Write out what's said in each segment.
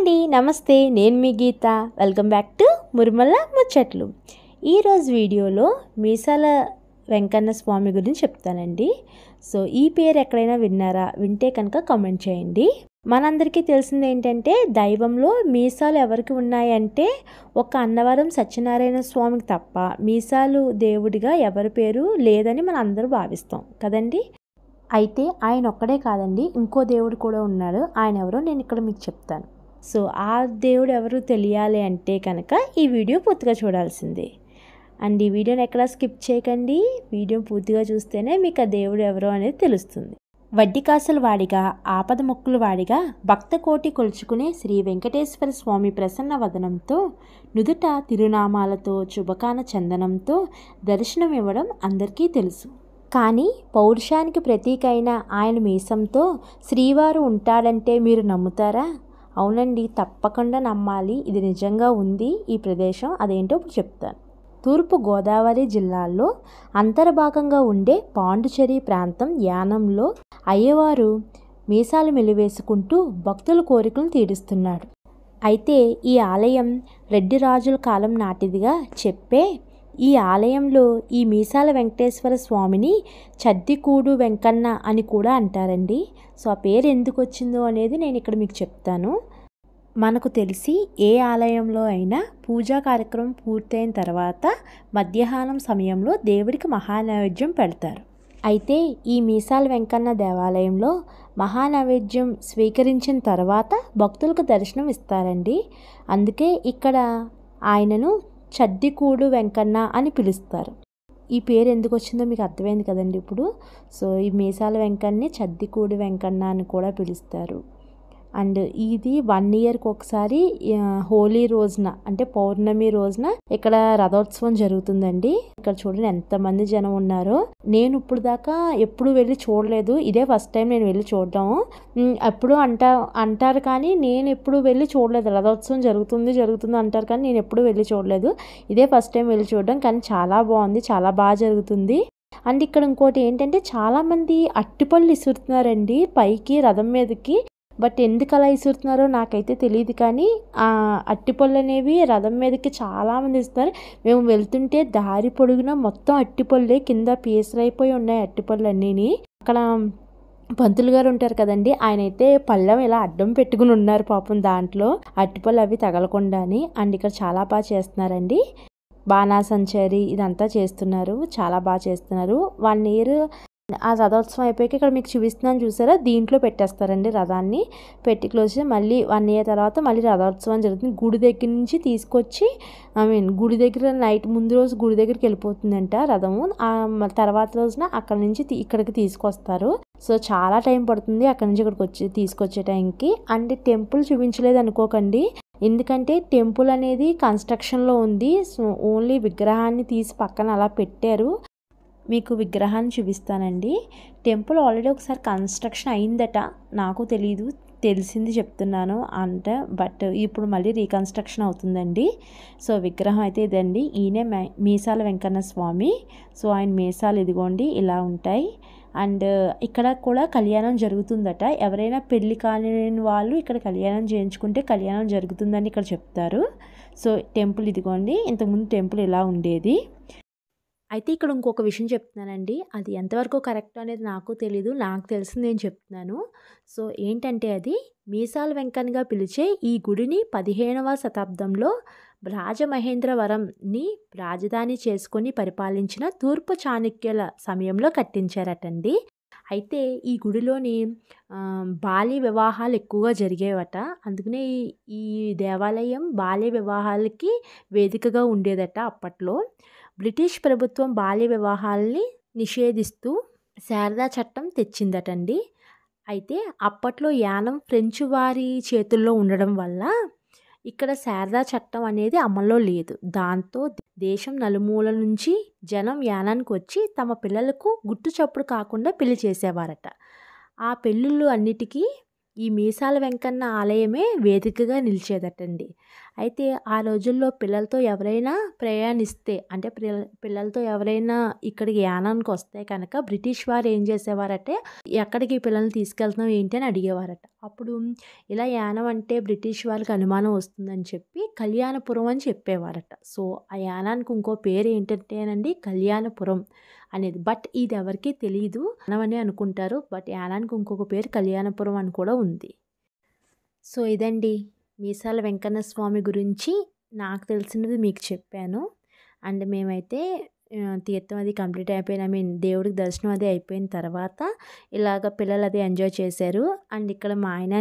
అండి, నమస్తే. నేను మీ గీత. వెల్కమ్ బ్యాక్ టు మురిమల్ల ముచ్చట్లు. ఈరోజు వీడియోలో మీసాల వెంకన్న స్వామి గురించి చెప్తానండి. సో ఈ పేరు ఎక్కడైనా విన్నారా? వింటే కనుక కామెంట్ చేయండి. మనందరికీ తెలిసింది ఏంటంటే, దైవంలో మీసాలు ఎవరికి ఉన్నాయంటే ఒక అన్నవరం సత్యనారాయణ స్వామికి తప్ప మీసాలు దేవుడిగా ఎవరి పేరు లేదని మనం అందరూ భావిస్తాం కదండి. అయితే ఆయన ఒక్కడే కాదండి, ఇంకో దేవుడు కూడా ఉన్నాడు. ఆయన ఎవరో నేను ఇక్కడ మీకు చెప్తాను. సో ఆ దేవుడు ఎవరు తెలియాలి అంటే కనుక ఈ వీడియో పూర్తిగా చూడాల్సిందే. అండ్ ఈ వీడియోని ఎక్కడా స్కిప్ చేయకండి. వీడియో పూర్తిగా చూస్తేనే మీకు ఆ దేవుడు ఎవరో అనేది తెలుస్తుంది. వడ్డికాసుల వాడిగా, ఆపద మొక్కుల వాడిగా, భక్త కోటి కొలుచుకునే శ్రీ వెంకటేశ్వర స్వామి ప్రసన్న వదనంతో, నుదుట తిరునామాలతో, శుభకాన చందనంతో దర్శనం ఇవ్వడం అందరికీ తెలుసు. కానీ పౌరుషానికి ప్రతీక అయిన ఆయన మీసంతో శ్రీవారు ఉంటాడంటే మీరు నమ్ముతారా? అవునండి, తప్పకుండా నమ్మాలి. ఇది నిజంగా ఉంది ఈ ప్రదేశం. అదేంటో ఇప్పుడు చెప్తాను. తూర్పు గోదావరి జిల్లాలో అంతర్భాగంగా ఉండే పాండుచేరి ప్రాంతం యానంలో అయ్యవారు మీసాలు మెలివేసుకుంటూ భక్తుల కోరికలను తీరుస్తున్నాడు. అయితే ఈ ఆలయం రెడ్డి రాజుల కాలం నాటిదిగా చెప్పే ఈ ఆలయంలో ఈ మీసాల వెంకటేశ్వర స్వామిని చద్దికూడు వెంకన్న అని కూడా అంటారండి. సో ఆ పేరు ఎందుకు వచ్చిందో అనేది నేను ఇక్కడ మీకు చెప్తాను. మనకు తెలిసి ఏ ఆలయంలో అయినా పూజా కార్యక్రమం పూర్తయిన తర్వాత మధ్యాహ్నం సమయంలో దేవుడికి మహానైవేద్యం పెడతారు. అయితే ఈ మీసాల వెంకన్న దేవాలయంలో మహానైవేద్యం స్వీకరించిన తర్వాత భక్తులకు దర్శనం ఇస్తారండి. అందుకే ఇక్కడ ఆయనను చద్దికూడు వెంకన్న అని పిలుస్తారు. ఈ పేరు ఎందుకు వచ్చిందో మీకు అర్థమైంది కదండి ఇప్పుడు. సో ఈ మీసాల వెంకన్ని చద్దికూడు వెంకన్న అని కూడా పిలుస్తారు. అండ్ ఇది 1 ఇయర్కి ఒకసారి హోలీ రోజున అంటే పౌర్ణమి రోజున ఇక్కడ రథోత్సవం జరుగుతుందండి. ఇక్కడ చూడండి ఎంతమంది జనం ఉన్నారో. నేను ఇప్పుడు దాకా ఎప్పుడు వెళ్ళి చూడలేదు. ఇదే ఫస్ట్ టైం నేను వెళ్ళి చూడడం. ఎప్పుడు అంటారు కానీ నేను ఎప్పుడు వెళ్ళి చూడలేదు. రథోత్సవం జరుగుతుంది అంటారు కానీ నేను ఎప్పుడు వెళ్ళి చూడలేదు. ఇదే ఫస్ట్ టైం వెళ్ళి చూడడం. కానీ చాలా బాగుంది, చాలా బాగా జరుగుతుంది. అండ్ ఇక్కడ ఇంకోటి ఏంటంటే, చాలామంది అట్టిపళ్ళు ఇసురుతున్నారండి పైకి రథం మీదకి. బట్ ఎందుకు అలా ఇసురుతున్నారో నాకైతే తెలియదు. కానీ ఆ అట్టిపళ్ళు అనేవి రథం మీదకి చాలామంది ఇస్తున్నారు. మేము వెళ్తుంటే దారి పొడుగున మొత్తం అట్టిపళ్ళే, కింద పీసరైపోయి ఉన్నాయి అట్టిపళ్ళు అన్నీని. అక్కడ పంతులు గారు ఉంటారు కదండి, ఆయన అయితే పళ్ళెం ఇలా అడ్డం పెట్టుకుని ఉన్నారు పాపం, దాంట్లో అట్టిపళ్ళు అవి తగలకుండాని. అండ్ ఇక్కడ చాలా బాగా చేస్తున్నారండి. బాణాసంచారి ఇదంతా చేస్తున్నారు, చాలా బాగా చేస్తున్నారు. 1 ఇయర్ ఆ రథోత్సవం అయిపోయాక ఇక్కడ మీకు చూపిస్తున్నాను చూసారా, దీంట్లో పెట్టేస్తారండి రథాన్ని. పెట్టి క్లోజ్ చేసి మళ్ళీ 1 ఇయర్ తర్వాత మళ్ళీ రథోత్సవం జరుగుతుంది. గుడి దగ్గర నుంచి తీసుకొచ్చి గుడి దగ్గర నైట్ ముందు రోజు గుడి దగ్గరికి వెళ్ళిపోతుందంట రథము. తర్వాత రోజున అక్కడ నుంచి ఇక్కడికి తీసుకొస్తారు. సో చాలా టైం పడుతుంది అక్కడ నుంచి ఇక్కడికి తీసుకొచ్చే టైంకి. అండ్ టెంపుల్ చూపించలేదు అనుకోకండి, ఎందుకంటే టెంపుల్ అనేది కన్స్ట్రక్షన్లో ఉంది. సో ఓన్లీ విగ్రహాన్ని తీసి పక్కన అలా పెట్టారు. మీకు విగ్రహాన్ని చూపిస్తానండి. టెంపుల్ ఆల్రెడీ ఒకసారి కన్స్ట్రక్షన్ అయిందట, నాకు తెలిసింది చెప్తున్నాను అంటే. బట్ ఇప్పుడు మళ్ళీ రీకన్స్ట్రక్షన్ అవుతుందండి. సో విగ్రహం అయితే ఇదండి. ఈయనే మీసాల వెంకన్న స్వామి. సో ఆయన మీసాలు ఇదిగోండి ఇలా ఉంటాయి. అండ్ ఇక్కడ కూడా కళ్యాణం జరుగుతుందట. ఎవరైనా పెళ్లి కాని వాళ్ళు ఇక్కడ కళ్యాణం చేయించుకుంటే కళ్యాణం జరుగుతుందని ఇక్కడ చెప్తారు. సో టెంపుల్ ఇదిగోండి. ఇంతకుముందు టెంపుల్ ఇలా ఉండేది. అయితే ఇక్కడ ఇంకొక విషయం చెప్తున్నానండి, అది ఎంతవరకు కరెక్ట్ అనేది నాకు తెలీదు. నాకు తెలిసింది నేను చెప్తున్నాను. సో ఏంటంటే, అది మీసాల వెంకన్నగా పిలిచే ఈ గుడిని 15వ శతాబ్దంలో రాజమహేంద్రవరంని రాజధాని చేసుకొని పరిపాలించిన తూర్పు చాళుక్యుల సమయంలో కట్టించారటండి. అయితే ఈ గుడిలోని బాల్య వివాహాలు ఎక్కువగా జరిగేవట. అందుకనే ఈ దేవాలయం బాల్య వివాహాలకి వేదికగా ఉండేదట అప్పట్లో. బ్రిటిష్ ప్రభుత్వం బాల్య వివాహాలని నిషేధిస్తూ శారదా చట్టం తెచ్చిందటండి. అయితే అప్పట్లో యానం ఫ్రెంచ్ వారి చేతుల్లో ఉండడం వల్ల ఇక్కడ శారదా చట్టం అనేది అమల్లో లేదు. దాంతో దేశం నలుమూల నుంచి జనం యానానికి వచ్చి తమ పిల్లలకు గుట్టు చప్పుడు కాకుండా పెళ్లి చేసేవారట. ఆ పెళ్ళిళ్ళు అన్నిటికీ ఈ మీసాల వెంకన్న ఆలయమే వేదికగా నిలిచేదటండి. అయితే ఆ రోజుల్లో పిల్లలతో ఎవరైనా ప్రయాణిస్తే అంటే పిల్లలతో ఎవరైనా ఇక్కడికి యానానికి వస్తే కనుక బ్రిటిష్ వారు ఏం చేసేవారంటే ఎక్కడికి పిల్లల్ని తీసుకెళ్తున్నాం ఏంటి అని అడిగేవారట. అప్పుడు ఇలా యానం అంటే బ్రిటిష్ వాళ్ళకి అనుమానం వస్తుందని చెప్పి కళ్యాణపురం అని చెప్పేవారట. సో ఆ యానానికి ఇంకో పేరు ఏంటంటేనండి కళ్యాణపురం అనేది. బట్ ఇది ఎవరికీ తెలియదు, యానం అనుకుంటారు. బట్ యానానికి ఇంకొక పేరు కళ్యాణపురం అని కూడా ఉంది. సో ఇదండి మీసాల వెంకన్న స్వామి గురించి నాకు తెలిసినది మీకు చెప్పాను. అండ్ మేమైతే తీర్థం అది కంప్లీట్ అయిపోయిన దేవుడికి దర్శనం అది అయిపోయిన తర్వాత ఇలాగ పిల్లలు అది ఎంజాయ్ చేశారు. అండ్ ఇక్కడ మా ఆయన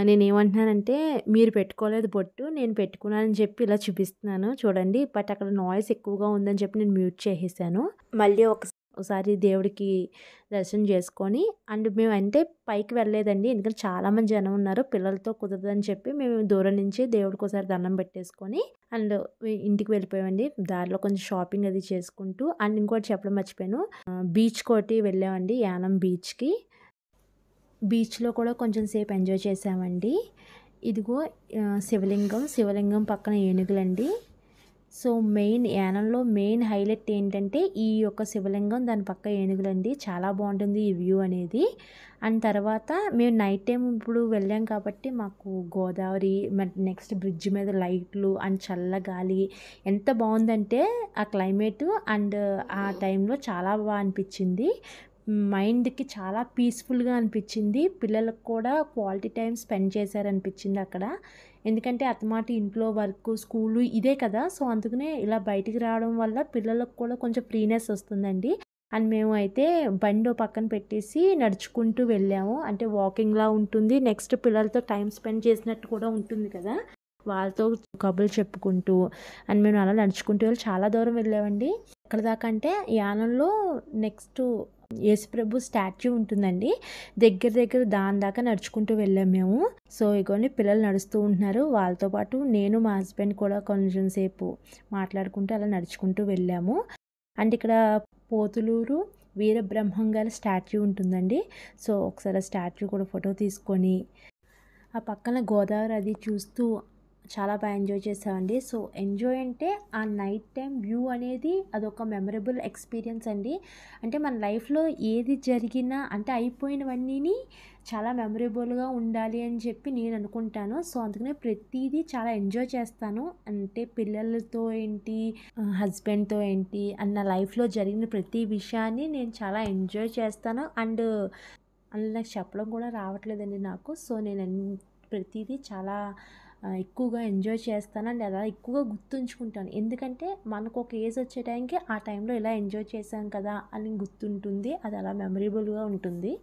నేనేమంటున్నానంటే మీరు పెట్టుకోలేదు బొట్టు, నేను పెట్టుకున్నానని చెప్పి ఇలా చూపిస్తున్నాను చూడండి. బట్ అక్కడ నాయిస్ ఎక్కువగా ఉందని చెప్పి నేను మ్యూట్ చేసేసాను. మళ్ళీ ఒకసారి దేవుడికి దర్శనం చేసుకొని అండ్ మేము అంటే పైకి వెళ్ళలేదండి, ఎందుకంటే చాలామంది జనం ఉన్నారు, పిల్లలతో కుదరదని చెప్పి మేము దూరం నుంచి దేవుడికి ఒకసారి దండం పెట్టేసుకొని అండ్ ఇంటికి వెళ్ళిపోయామండి. దారిలో కొంచెం షాపింగ్ అది చేసుకుంటూ అండ్ ఇంకోటి చెప్పడం మర్చిపోయాను, బీచ్ కోటి వెళ్ళామండి, యానం బీచ్కి. బీచ్లో కూడా కొంచెం సేపు ఎంజాయ్ చేసామండి. ఇదిగో శివలింగం పక్కన ఏనుగులండి. సో యానంలో మెయిన్ హైలైట్ ఏంటంటే ఈ యొక్క శివలింగం, దాని పక్క ఏనుగులండి. చాలా బాగుంటుంది ఈ వ్యూ అనేది. అండ్ తర్వాత మేము నైట్ టైం ఇప్పుడు వెళ్ళాం కాబట్టి మాకు గోదావరి, నెక్స్ట్ బ్రిడ్జ్ మీద లైట్లు అండ్ చల్ల గాలి ఎంత బాగుందంటే ఆ క్లైమేట్ అండ్ ఆ టైంలో చాలా బాగా అనిపించింది. మైండ్కి చాలా పీస్ఫుల్గా అనిపించింది. పిల్లలకు కూడా క్వాలిటీ టైం స్పెండ్ చేశారనిపించింది అక్కడ. ఎందుకంటే అత్తమాట ఇంట్లో వర్క్, స్కూలు ఇదే కదా. సో అందుకనే ఇలా బయటికి రావడం వల్ల పిల్లలకు కూడా కొంచెం ఫ్రీనెస్ వస్తుందండి. అండ్ మేము అయితే బండి పక్కన పెట్టేసి నడుచుకుంటూ వెళ్ళాము. అంటే వాకింగ్లా ఉంటుంది, నెక్స్ట్ పిల్లలతో టైం స్పెండ్ చేసినట్టు కూడా ఉంటుంది కదా, వాళ్ళతో కబుర్లు చెప్పుకుంటూ అండ్ మేము అలా నడుచుకుంటూ వెళ్ళి చాలా దూరం వెళ్ళామండి. ఎక్కడ దాకా అంటే యానంలో నెక్స్ట్ యేసుప్రభు స్టాచ్యూ ఉంటుందండి, దగ్గర దాని దాకా నడుచుకుంటూ వెళ్ళాం మేము. సో ఇగోని పిల్లలు నడుస్తూ ఉంటున్నారు, వాళ్ళతో పాటు నేను మా హస్బెండ్ కూడా కొంచెం సేపు మాట్లాడుకుంటూ అలా నడుచుకుంటూ వెళ్ళాము. అండ్ ఇక్కడ పోతులూరు వీరబ్రహ్మం గారి స్టాచ్యూ ఉంటుందండి. సో ఒకసారి స్టాచ్యూ కూడా ఫోటో తీసుకొని ఆ పక్కన గోదావరి అది చూస్తూ చాలా బాగా ఎంజాయ్ చేసామండి. సో ఎంజాయ్ అంటే ఆ నైట్ టైం వ్యూ అనేది అదొక మెమరబుల్ ఎక్స్పీరియన్స్ అండి. అంటే మన లైఫ్లో ఏది జరిగినా అంటే అయిపోయినవన్నీ చాలా మెమరబుల్గా ఉండాలి అని చెప్పి నేను అనుకుంటాను. సో అందుకనే ప్రతిదీ చాలా ఎంజాయ్ చేస్తాను. అంటే పిల్లలతో ఏంటి, హస్బెండ్తో ఏంటి అన్న లైఫ్లో జరిగిన ప్రతి విషయాన్ని నేను చాలా ఎంజాయ్ చేస్తాను. అండ్ నాకు చెప్పడం కూడా రావట్లేదండి నాకు. సో నేను ప్రతిదీ చాలా ఎక్కువగా ఎంజాయ్ చేస్తాను అండ్ అలా ఎక్కువగా గుర్తుంచుకుంటాను. ఎందుకంటే మనకు ఒక ఏజ్ వచ్చే టైంకి ఆ టైంలో ఇలా ఎంజాయ్ చేశాం కదా అని గుర్తుంటుంది, అది అలా మెమరబుల్గా ఉంటుంది.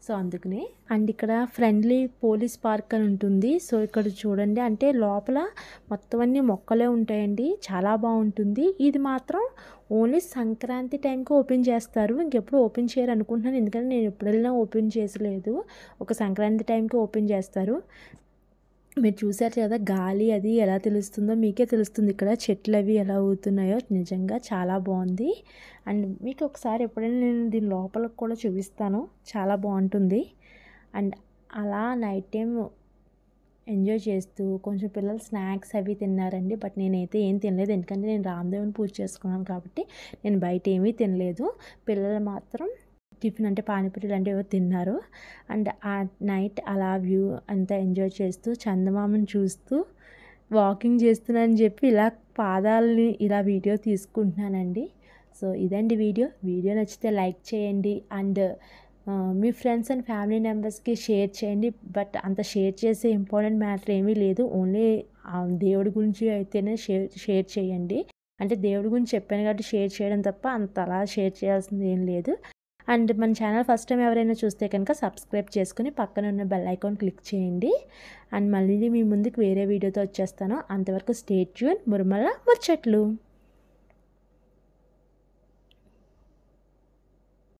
సో అందుకనే. అండ్ ఇక్కడ ఫ్రెండ్లీ పోలీస్ పార్క్ అని ఉంటుంది. సో ఇక్కడ చూడండి, అంటే లోపల మొత్తం అన్ని మొక్కలే ఉంటాయండి, చాలా బాగుంటుంది. ఇది మాత్రం ఓన్లీ సంక్రాంతి టైంకి ఓపెన్ చేస్తారు, ఇంకెప్పుడు ఓపెన్ చేయరు అనుకుంటున్నాను. ఎందుకంటే నేను ఎప్పుడు వెళ్ళినా ఓపెన్ చేసలేదు, ఒక సంక్రాంతి టైంకి ఓపెన్ చేస్తారు. మీరు చూసారు కదా గాలి అది ఎలా తెలుస్తుందో మీకే తెలుస్తుంది, ఇక్కడ చెట్లు అవి ఎలా ఊగుతున్నాయో. నిజంగా చాలా బాగుంది. అండ్ మీకు ఒకసారి ఎప్పుడైనా నేను దీని లోపలికి కూడా చూపిస్తాను, చాలా బాగుంటుంది. అండ్ అలా నైట్ టైం ఎంజాయ్ చేస్తూ కొంచెం పిల్లలు స్నాక్స్ అవి తిన్నారండి. బట్ నేనైతే ఏం తినలేదు, ఎందుకంటే నేను రామదేవుని పూజ చేసుకున్నాను కాబట్టి నేను బయట ఏమీ తినలేదు. పిల్లలు మాత్రం టిఫిన్ అంటే పానీపూరి లాంటివి ఏవో తిన్నారు. అండ్ ఆ నైట్ అలా వ్యూ అంతా ఎంజాయ్ చేస్తూ చందమామని చూస్తూ వాకింగ్ చేస్తున్నానని చెప్పి ఇలా పాదాలని ఇలా వీడియో తీసుకుంటున్నానండి. సో ఇదండి వీడియో నచ్చితే లైక్ చేయండి and me friends and family మెంబర్స్కి షేర్ చేయండి. బట్ అంత షేర్ చేసే ఇంపార్టెంట్ మ్యాటర్ ఏమీ లేదు, ఓన్లీ దేవుడి గురించి అయితేనే షేర్ చేయండి. అంటే దేవుడి గురించి చెప్పాను కాబట్టి షేర్ చేయడం తప్ప అంత అలా షేర్ చేయాల్సింది ఏం లేదు. అండ్ మన ఛానల్ ఫస్ట్ టైం ఎవరైనా చూస్తే కనుక సబ్స్క్రైబ్ చేసుకుని పక్కన ఉన్న బెల్ ఐకాన్ క్లిక్ చేయండి. అండ్ మళ్ళీ మీ ముందుకు వేరే వీడియోతో వచ్చేస్తాను. అంతవరకు స్టే ట్యూన్. మురుమల ముచ్చట్లు.